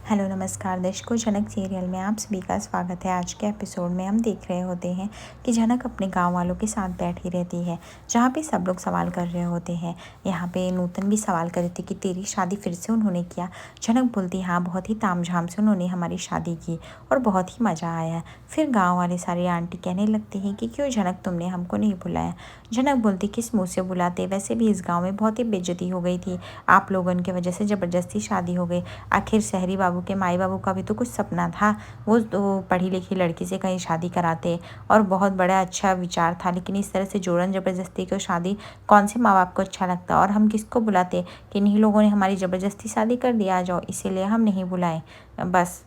Hello नमस्कार दर्शकों, जनक serial में आप सभी का स्वागत है। आज के एपिसोड में हम देख रहे होते हैं कि जनक अपने गांव वालों के साथ बैठी रहती है, जहां पे सब लोग सवाल कर रहे होते हैं। यहाँ पे नूतन भी सवाल कर रही थी कि तेरी शादी फिर से उन्होंने किया। जनक बोलती हाँ, बहुत ही तामझाम से उन्होंने हमारी शादी की और बहुत ही मज़ा आया। फिर गाँव वाले सारी आंटी कहने लगती हैं कि क्यों जनक, तुमने हमको नहीं बुलाया। जनक बोलती किस मुँह से बुलाते, वैसे भी इस गाँव में बहुत ही बेइज्जती हो गई थी, आप लोगों की वजह से ज़बरदस्ती शादी हो गई। आखिर शहरी बाबू के माई बाबू का भी तो कुछ सपना था, वो तो पढ़ी लिखी लड़की से कहीं शादी कराते और बहुत बड़ा अच्छा विचार था, लेकिन इस तरह से जोरन ज़बरदस्ती को शादी कौन से माँ बाप को अच्छा लगता। और हम किसको बुलाते कि इन्हीं लोगों ने हमारी ज़बरदस्ती शादी कर दिया, आ जाओ, इसीलिए हम नहीं बुलाए बस,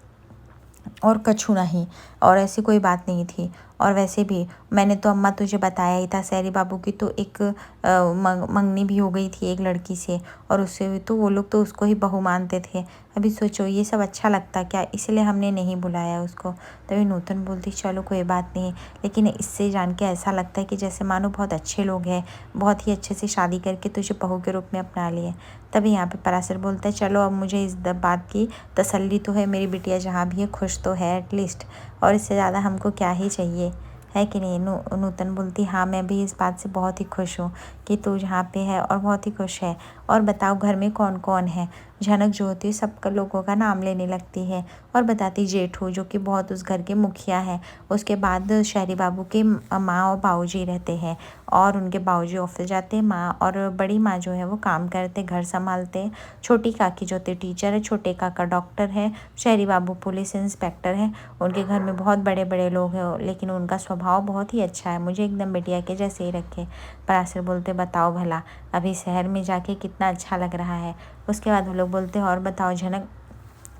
और कछु नहीं। और ऐसी कोई बात नहीं थी। और वैसे भी मैंने तो अम्मा तुझे बताया ही था, शहरी बाबू की तो एक मंगनी भी हो गई थी एक लड़की से, और उससे भी तो वो लोग तो उसको ही बहू मानते थे। अभी सोचो ये सब अच्छा लगता क्या, इसलिए हमने नहीं बुलाया उसको। तभी नूतन बोलती चलो कोई बात नहीं, लेकिन इससे जान के ऐसा लगता है कि जैसे मानो बहुत अच्छे लोग हैं, बहुत ही अच्छे से शादी करके तुझे बहू के रूप में अपना लिए। तभी यहाँ पे पराशर बोलता है चलो अब मुझे इस बात की तसल्ली तो है, मेरी बिटिया जहाँ भी है खुश तो है एटलीस्ट, और इससे ज़्यादा हमको क्या ही चाहिए, है कि नहीं। नूतन बोलती हाँ, मैं भी इस बात से बहुत ही खुश हूँ कि तू जहाँ पे है और बहुत ही खुश है। और बताओ घर में कौन कौन है। झनक जो होती है सबका लोगों का नाम लेने लगती है और बताती जेठू जो कि बहुत उस घर के मुखिया है। उसके बाद शहरी बाबू के माँ और बाबूजी रहते हैं, और उनके बाबूजी ऑफिस जाते हैं, माँ और बड़ी माँ जो है वो काम करते, घर संभालते। छोटी काकी जो होती टीचर है, छोटे काका डॉक्टर है, शहरी बाबू पुलिस इंस्पेक्टर है। उनके घर में बहुत बड़े बड़े लोग हैं, लेकिन उनका स्वभाव बहुत ही अच्छा है, मुझे एकदम बिटिया के जैसे ही रखे। पराशर बोलते बताओ भला अभी शहर में जाके कितना अच्छा लग रहा है। उसके बाद वो लोग बोलते हैं और बताओ जनक,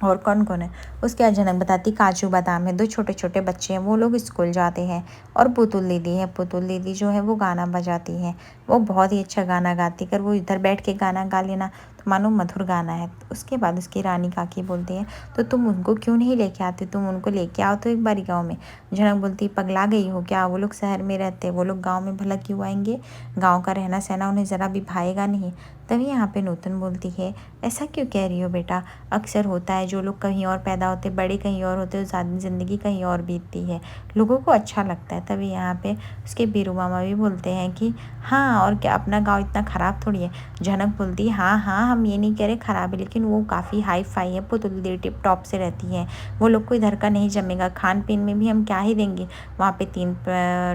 और कौन कौन है। उसके बाद जनक बताती काजू बादाम है, दो छोटे छोटे बच्चे हैं, वो लोग स्कूल जाते हैं, और पुतुल दीदी है, पुतुल दीदी जो है वो गाना बजाती है, वो बहुत ही अच्छा गाना गाती। कर वो इधर बैठ के गाना गा लेना तो मानो मधुर गाना है। उसके बाद उसकी रानी काकी बोलती है तो तुम उनको क्यों नहीं लेके आते, तुम उनको लेके आओ तो एक बारी गाँव में। जनक बोलती पगला गई हो क्या, वो लोग शहर में रहते, वो लोग गाँव में भला क्यों आएंगे, गाँव का रहना सहना उन्हें ज़रा भी भाएगा नहीं। तभी यहाँ पे नूतन बोलती है ऐसा क्यों कह रही हो बेटा, अक्सर होता है जो लोग कहीं और पैदा होते, बड़े कहीं और होते, ज़िंदगी कहीं और बीतती है, लोगों को अच्छा लगता है। तभी यहाँ पे उसके बीरू मामा भी बोलते हैं कि हाँ और क्या, अपना गांव इतना ख़राब थोड़ी है। जनक बोलती है हाँ हाँ, हम ये नहीं कह रहे ख़राब है, लेकिन वो काफ़ी हाई फाई है, पुतुल दी टिप टॉप से रहती है, वो लोग को इधर का नहीं जमेगा। खान पीन में भी हम क्या ही देंगे, वहाँ पे 3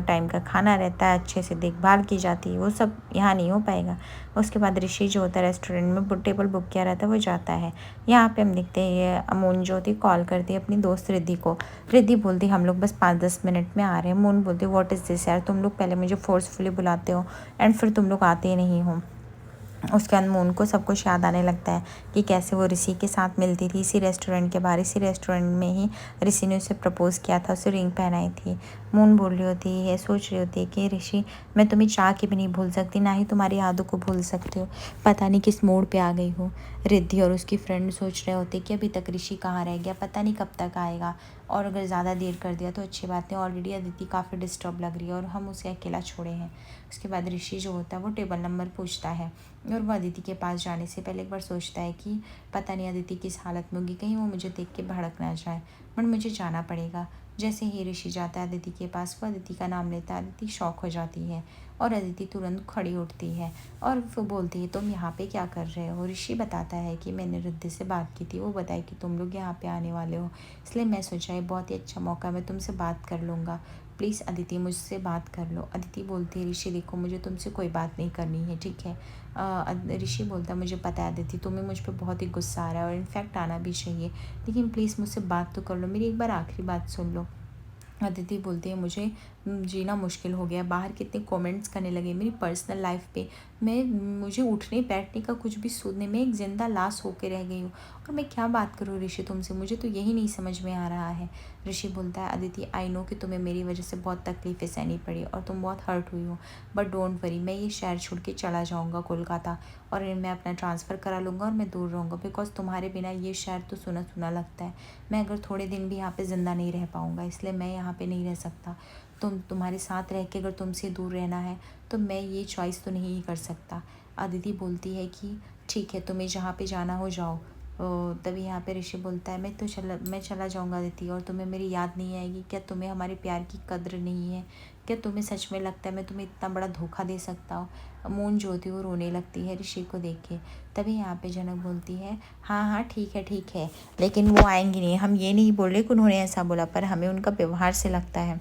टाइम का खाना रहता है, अच्छे से देखभाल की जाती है, वो सब यहाँ नहीं हो पाएगा। उसके बाद ऋषि जो होता है रेस्टोरेंट में टेबल बुक किया रहता है वो जाता है। यहाँ पे हम देखते हैं अमून जो होती कॉल करती है अपनी दोस्त रिद्धि को। रिद्धि बोलती हम लोग बस 5-10 मिनट में आ रहे हैं। अमून बोलती व्हाट इज़ दिस यार, तुम लोग पहले मुझे फोर्सफुली बुलाते हो एंड फिर तुम लोग आते नहीं हो। उसके बाद मून को सब कुछ याद आने लगता है कि कैसे वो ऋषि के साथ मिलती थी इसी रेस्टोरेंट के बाहर, इसी रेस्टोरेंट में ही ऋषि ने उसे प्रपोज़ किया था, उसे रिंग पहनाई थी। मून बोल रही होती है, सोच रही होती है कि ऋषि मैं तुम्हें चाह के भी नहीं भूल सकती, ना ही तुम्हारी यादों को भूल सकती हो, पता नहीं किस मोड़ पे आ गई हो। रिद्धि और उसकी फ्रेंड सोच रहे होते कि अभी तक ऋषि कहाँ रह गया, पता नहीं कब तक आएगा, और अगर ज़्यादा देर कर दिया तो अच्छी बात है, ऑलरेडी अदिति काफ़ी डिस्टर्ब लग रही है और हम उसे अकेला छोड़े हैं। उसके बाद ऋषि जो होता है वो टेबल नंबर पूछता है, और वो अदिति के पास जाने से पहले एक बार सोचता है कि पता नहीं अदिति किस हालत में होगी, कहीं वो मुझे देख के भड़क ना जाए, बट मुझे जाना पड़ेगा। जैसे ही ऋषि जाता है अदिति के पास, वो अदिति का नाम लेता है, अदिति शॉक हो जाती है और अदिति तुरंत खड़ी उठती है और वो बोलती है तुम यहाँ पे क्या कर रहे हो। ऋषि बताता है कि मैंने रिद्धि से बात की थी, वो बताई कि तुम लोग यहाँ पे आने वाले हो, इसलिए मैं सोचा ये बहुत ही अच्छा मौका, मैं तुमसे बात कर लूँगा, प्लीज़ अदिति मुझसे बात कर लो। अदिति बोलती है ऋषि देखो मुझे तुमसे कोई बात नहीं करनी है, ठीक है। ऋषि बोलता मुझे पता है अदिति तुम्हें मुझ पर बहुत ही गुस्सा आ रहा है और इनफैक्ट आना भी चाहिए, लेकिन प्लीज़ मुझसे बात तो कर लो, मेरी एक बार आखिरी बात सुन लो। अदिति बोलती है मुझे जीना मुश्किल हो गया, बाहर कितने कमेंट्स करने लगे मेरी पर्सनल लाइफ पे, मुझे उठने बैठने का कुछ भी सूझने में एक जिंदा लाश होकर रह गई हूँ, और मैं क्या बात करूँ ऋषि तुमसे, मुझे तो यही नहीं समझ में आ रहा है। ऋषि बोलता है अदिति आई नो कि तुम्हें मेरी वजह से बहुत तकलीफ़ें सहनी पड़ी और तुम बहुत हर्ट हुई हो, बट डोंट वरी, मैं ये शहर छोड़ के चला जाऊँगा कोलकाता, और मैं अपना ट्रांसफ़र करा लूँगा और मैं दूर रहूँगा, बिकॉज तुम्हारे बिना ये शहर तो सुना सुना लगता है, मैं अगर थोड़े दिन भी यहाँ पे ज़िंदा नहीं रह पाऊँगा, इसलिए मैं यहाँ पे नहीं रह सकता। तुम्हारे साथ रह के अगर तुमसे दूर रहना है तो मैं ये चॉइस तो नहीं कर सकता। अदिति बोलती है कि ठीक है तुम्हें जहाँ पे जाना हो जाओ, तभी यहाँ पे ऋषि बोलता है मैं चला जाऊँगा अदिति, और तुम्हें मेरी याद नहीं आएगी क्या? तुम्हें हमारे प्यार की कद्र नहीं है क्या? तुम्हें सच में लगता है मैं तुम्हें इतना बड़ा धोखा दे सकता हूँ? मून जो होती है वो रोने लगती है ऋषि को देख के। तभी यहाँ पे जनक बोलती है, हाँ हाँ ठीक है, लेकिन वो आएंगी नहीं। हम ये नहीं बोल रहे कि उन्होंने ऐसा बोला, पर हमें उनका व्यवहार से लगता है।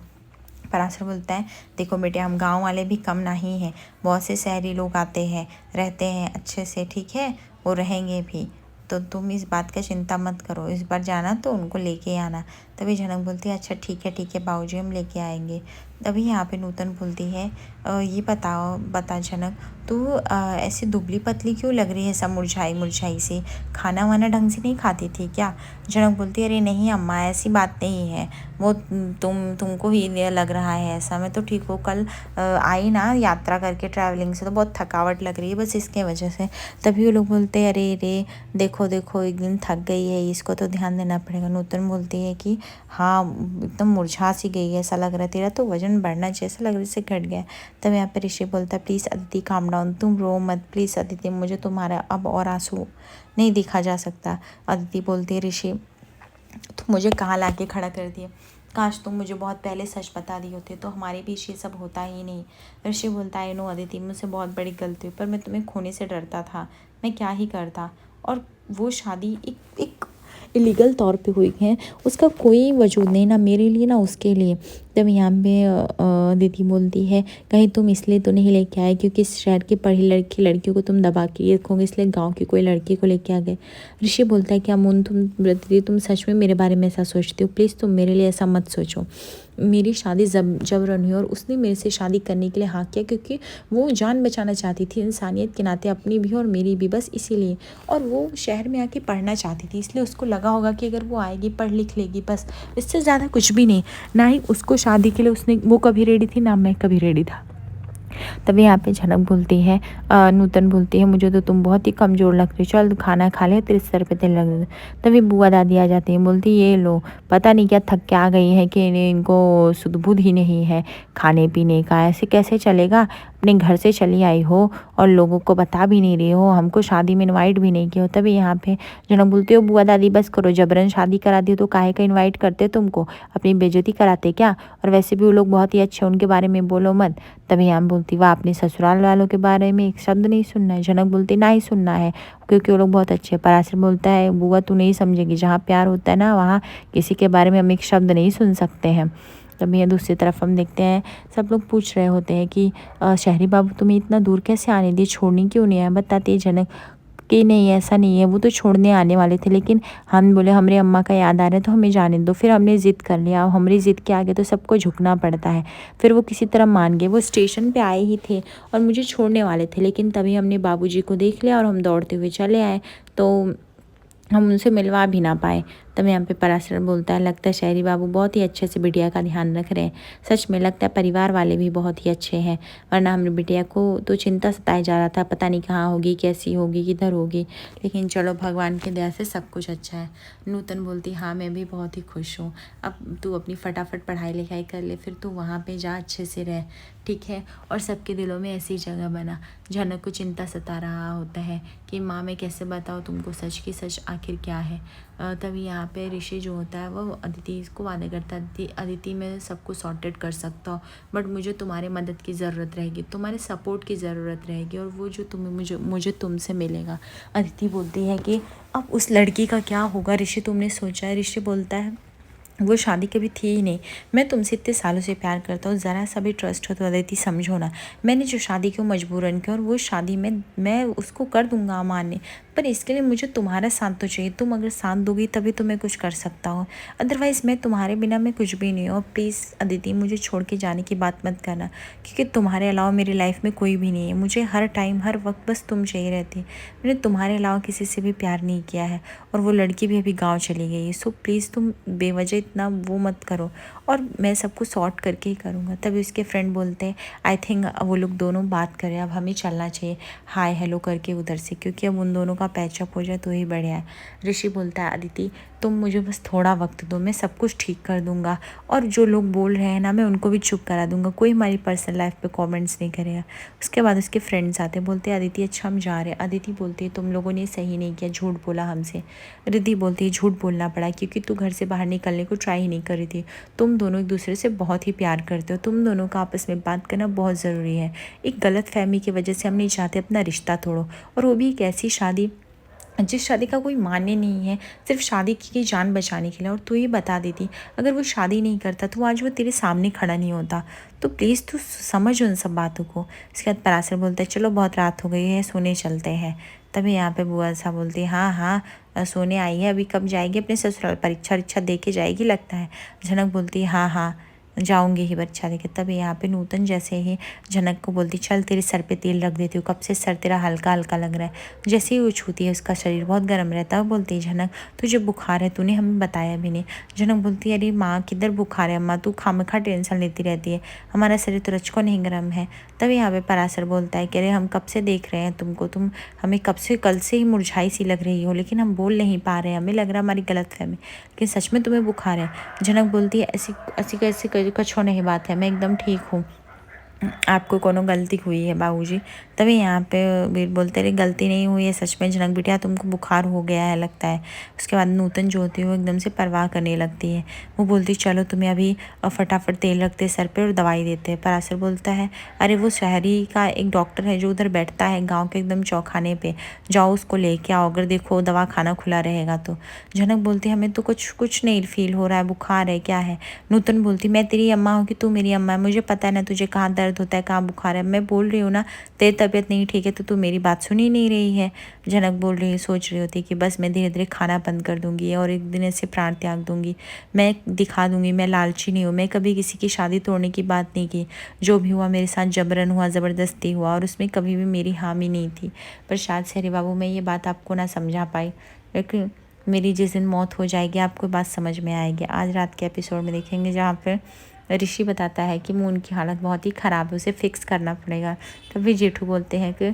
पराशर बोलता है, देखो बेटे, हम गांव वाले भी कम नहीं हैं, बहुत से शहरी लोग आते हैं, रहते हैं अच्छे से, ठीक है, वो रहेंगे भी, तो तुम इस बात का चिंता मत करो। इस बार जाना तो उनको लेके आना। तभी जनक बोलती है, अच्छा ठीक है बाबूजी, हम लेके आएंगे। तभी यहाँ पे नूतन बोलती है, ये बता जनक, तू ऐसी दुबली पतली क्यों लग रही है, सब मुरझाई सी? खाना वाना ढंग से नहीं खाती थी क्या? जनक बोलती है, अरे नहीं अम्मा, ऐसी बात नहीं है, वो तुमको ही लग रहा है ऐसा। मैं तो ठीक हूँ, कल आई ना यात्रा करके, ट्रैवलिंग से, तो बहुत थकावट लग रही है बस, इसके वजह से। तभी वो लोग बोलते हैं, अरे देखो एक दिन थक गई है, इसको तो ध्यान देना पड़ेगा। नूतन बोलती है कि हाँ, एकदम मुरझा सी गई है, ऐसा लग रहा है, तेरा तो वजन बढ़ना चाहिए, ऐसा लग रहा है जैसे घट गया। तब यहाँ पे ऋषि बोलता है, प्लीज़ अदिति काम डाउन, तुम रो मत प्लीज़ अदिति, मुझे तुम्हारा अब और आंसू नहीं दिखा जा सकता। अदिति बोलती है, ऋषि तुम मुझे कहाँ ला के खड़ा कर दिए, काश तुम मुझे बहुत पहले सच बता दी होती तो हमारे बीच ये सब होता ही नहीं। ऋषि बोलता है, नो अदिति, मुझसे बहुत बड़ी गलती हुई, पर मैं तुम्हें खोने से डरता था, मैं क्या ही करता। और वो शादी एक इलीगल तौर पे हुई है, उसका कोई वजूद नहीं, ना मेरे लिए ना उसके लिए। तब यहाँ पे दीदी बोलती है, कहीं तुम इसलिए तो नहीं लेके आए क्योंकि इस शहर की पढ़ी लिखी लड़कियों को तुम दबा के रखोगे, इसलिए गांव की कोई लड़की को लेके आ गए? ऋषि बोलता है, क्या मुन दीदी तुम सच में मेरे बारे में ऐसा सोचती हो? प्लीज़ तुम मेरे लिए ऐसा मत सोचो। मेरी शादी जबरन हुई और उसने मेरे से शादी करने के लिए हाँ किया क्योंकि वो जान बचाना चाहती थी, इंसानियत के नाते, अपनी भी और मेरी भी, बस इसीलिए। और वो शहर में आके पढ़ना चाहती थी, इसलिए उसको लगा होगा कि अगर वो आएगी पढ़ लिख लेगी, बस इससे ज़्यादा कुछ भी नहीं। ना ही उसको शादी के लिए वो कभी रेडी थी, ना मैं कभी रेडी था। तभी यहाँ पे झनक बोलती है, नूतन बोलती है, मुझे तो तुम बहुत ही कमज़ोर लग रही हो, चल खाना खा ले, तेरे सर पे तेल लग रहा है। तभी बुआ दादी आ जाती है, बोलती ये लो, पता नहीं क्या थक के आ गई है कि इनको सुध बुध ही नहीं है खाने पीने का, ऐसे कैसे चलेगा? अपने घर से चली आई हो और लोगों को बता भी नहीं रही हो, हमको शादी में इन्वाइट भी नहीं किया हो। तभी यहाँ पे जनक बोलती हो, बुआ दादी बस करो, जबरन शादी करा दी तो काहे का इन्वाइट करते तुमको, अपनी बेइज्जती कराते क्या? और वैसे भी वो लोग बहुत ही अच्छे, उनके बारे में बोलो मत। तभी हम बोलती, वाह, अपने ससुराल वालों के बारे में एक शब्द नहीं सुनना है। जनक बोलती, ना ही सुनना है क्योंकि वो लोग बहुत अच्छे हैं। पराशर बोलता है, बुआ तू नहीं समझेगी, जहाँ प्यार होता है ना वहाँ किसी के बारे में हम एक शब्द नहीं सुन सकते हैं। तभी दूसरी तरफ हम देखते हैं, सब लोग पूछ रहे होते हैं कि शहरी बाबू तुम्हें इतना दूर कैसे आने दिए, छोड़ने क्यों नहीं आया? बताती है जनक कि नहीं ऐसा नहीं है, वो तो छोड़ने आने वाले थे, लेकिन हम बोले हमारे अम्मा का याद आ रहा है तो हमें जाने दो। फिर हमने ज़िद कर लिया, हमारी ज़िद के आगे तो सबको झुकना पड़ता है। फिर वो किसी तरह मान गए, वो स्टेशन पे आए ही थे और मुझे छोड़ने वाले थे, लेकिन तभी हमने बाबूजी को देख लिया और हम दौड़ते हुए चले आए, तो हम उनसे मिलवा भी ना पाए। तब यहाँ पे पराशर बोलता है, लगता है शहरी बाबू बहुत ही अच्छे से बिटिया का ध्यान रख रहे हैं, सच में लगता है परिवार वाले भी बहुत ही अच्छे हैं, वरना हमने बिटिया को तो चिंता सताया जा रहा था, पता नहीं कहाँ होगी, कैसी होगी, किधर होगी, लेकिन चलो भगवान की दया से सब कुछ अच्छा है। नूतन बोलती, हाँ मैं भी बहुत ही खुश हूँ, अब तू अपनी फटाफट पढ़ाई लिखाई कर ले, फिर तू वहाँ पर जा, अच्छे से रह, ठीक है, और सबके दिलों में ऐसी जगह बना। जनक को चिंता सता रहा होता है कि माँ मैं कैसे बताऊँ तुमको सच की सच आखिर क्या है। तभी यहाँ पे ऋषि जो होता है वो अदिति को वादा करता है, अदिति मैं सबको सॉर्टेड कर सकता हूँ, बट मुझे तुम्हारे मदद की ज़रूरत रहेगी, तुम्हारे सपोर्ट की ज़रूरत रहेगी, और वो जो तुम्हें मुझे तुमसे मिलेगा। अदिति बोलती है कि अब उस लड़की का क्या होगा ऋषि, तुमने सोचा है? ऋषि बोलता है, वो शादी कभी थी ही नहीं, मैं तुमसे इतने सालों से प्यार करता हूँ, ज़रा सा भी ट्रस्ट हो तो अदिति समझो ना, मैंने जो शादी क्यों मजबूरन की, और वो शादी में मैं उसको कर दूंगा मान्य, पर इसके लिए मुझे तुम्हारा साथ तो चाहिए, तुम अगर साथ दोगी तभी तो मैं कुछ कर सकता हूँ, अदरवाइज़ मैं तुम्हारे बिना मैं कुछ भी नहीं हूँ। प्लीज़ अदिति मुझे छोड़ के जाने की बात मत करना, क्योंकि तुम्हारे अलावा मेरी लाइफ में कोई भी नहीं है, मुझे हर टाइम हर वक्त बस तुम चाहिए रहती है, मैंने तुम्हारे अलावा किसी से भी प्यार नहीं किया है, और वो लड़की भी अभी गाँव चली गई है, सो प्लीज़ तुम बेवजह इतना वो मत करो, और मैं सबको सॉर्ट करके ही करूँगा। तभी उसके फ्रेंड बोलते हैं, आई थिंक वो लोग दोनों बात करें, अब हमें चलना चाहिए हाय हेलो करके उधर से, क्योंकि अब उन दोनों का का पैचअप हो जाए तो ही बढ़िया है। ऋषि बोलता है अदिति तुम मुझे बस थोड़ा वक्त दो, मैं सब कुछ ठीक कर दूंगा और जो लोग बोल रहे हैं ना मैं उनको भी चुप करा दूंगा, कोई हमारी पर्सनल लाइफ पे कमेंट्स नहीं करेगा। उसके बाद उसके फ्रेंड्स आते बोलते हैं अदिति अच्छा हम जा रहे हैं। अदिति बोलती है तुम लोगों ने सही नहीं किया, झूठ बोला हमसे। रिद्धि बोलती है झूठ बोलना पड़ा क्योंकि तू घर से बाहर निकलने को ट्राई ही नहीं कर रही थी। तुम दोनों एक दूसरे से बहुत ही प्यार करते हो, तुम दोनों का आपस में बात करना बहुत ज़रूरी है। एक गलत फहमी की वजह से हम नहीं चाहते अपना रिश्ता तोड़ो, और वो भी एक ऐसी शादी जिस शादी का कोई मान्य नहीं है, सिर्फ शादी की जान बचाने के लिए। और तू ही बता देती अगर वो शादी नहीं करता तो आज वो तेरे सामने खड़ा नहीं होता। तो प्लीज़ तू समझ उन सब बातों को। इसके बाद पराशर बोलता है चलो बहुत रात हो गई है, सोने चलते हैं। तभी यहाँ पे बुआ सा बोलती है हाँ हाँ सोने आई है, अभी कब जाएगी अपने ससुराल, परीक्षा दे के जाएगी लगता है। झनक बोलती है हाँ हाँ जाऊंगी ही बच्चा देखे। तब यहाँ पे नूतन जैसे ही झनक को बोलती चल तेरे सर पे तेल रख देती हूँ, कब से सर तेरा हल्का हल्का लग रहा है। जैसे ही वो छूती है उसका शरीर बहुत गर्म रहता है। वो बोलती है झनक तुझे बुखार है, तूने हमें बताया भी नहीं। झनक बोलती है अरे माँ किधर बुखार है अम्मा, तू खामखा टेंशन लेती रहती है, हमारा शरीर तो रचको नहीं गर्म है। तब यहाँ पे पराशर बोलता है कि अरे हम कब से देख रहे हैं तुमको, तुम हमें कल से ही मुरझाई सी लग रही हो, लेकिन हम बोल नहीं पा रहे हैं, हमें लग रहा हमारी गलतफहमी, लेकिन सच में तुम्हें बुखार है। झनक बोलती है ऐसी ऐसी कैसी कछो नहीं बात है, मैं एकदम ठीक हूँ, आपको कोनो गलती हुई है बाबूजी। तभी यहाँ पे वीर बोलते रहे गलती नहीं हुई है सच में झनक बिटिया, तुमको बुखार हो गया है लगता है। उसके बाद नूतन जो होती है वो एकदम से परवाह करने लगती है। वो बोलती चलो तुम्हें अभी फटाफट तेल रखते सर पे और दवाई देते हैं। पराशर बोलता है अरे वो शहरी का एक डॉक्टर है जो उधर बैठता है गाँव के एकदम चौखाने पे, जाओ उसको लेके आओ, अगर देखो दवा खाना खुला रहेगा तो। झनक बोलती हमें तो कुछ नहीं फील हो रहा है, बुखार है क्या है। नूतन बोलती मैं तेरी अम्मा हूँ कि तू मेरी अम्मा है, मुझे पता है ना तुझे कहाँ दर्द होता है कहाँ बुखार है, मैं बोल रही हूँ ना तेरी तबीयत नहीं ठीक है तो तू मेरी बात सुन ही नहीं रही है। झनक बोल रही सोच रही होती कि बस मैं धीरे धीरे खाना बंद कर दूंगी और एक दिन ऐसे प्राण त्याग दूंगी, मैं दिखा दूंगी मैं लालची नहीं हूँ, मैं कभी किसी की शादी तोड़ने की बात नहीं की, जो भी हुआ मेरे साथ जबरन हुआ, ज़बरदस्ती हुआ और उसमें कभी भी मेरी हामी नहीं थी। पर शायद से अरे बाबू मैं ये बात आपको ना समझा पाई, लेकिन मेरी जिस दिन मौत हो जाएगी आपको बात समझ में आएगी। आज रात के एपिसोड में देखेंगे जहाँ पर ऋषि बताता है कि मून की हालत बहुत ही ख़राब है, उसे फिक्स करना पड़ेगा। तभी जेठू बोलते हैं कि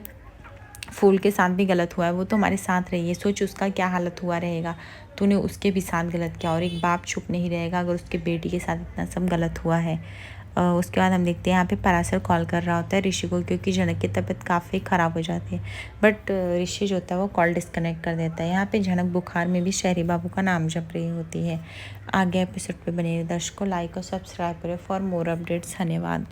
फूल के साथ भी गलत हुआ है, वो तो हमारे साथ रही है, सोच उसका क्या हालत हुआ रहेगा, तूने उसके भी साथ गलत किया। और एक बाप चुप नहीं रहेगा अगर उसके बेटी के साथ इतना सब गलत हुआ है। उसके बाद हम देखते हैं यहाँ पे पराशर कॉल कर रहा होता है ऋषि को क्योंकि झनक की तबीयत काफ़ी ख़राब हो जाती है, बट ऋषि जो होता है वो कॉल डिस्कनेक्ट कर देता है। यहाँ पे झनक बुखार में भी शहरी बाबू का नाम जप रही होती है। आगे एपिसोड पे बने दर्शकों लाइक और सब्सक्राइब करें फॉर मोर अपडेट्स। धन्यवाद।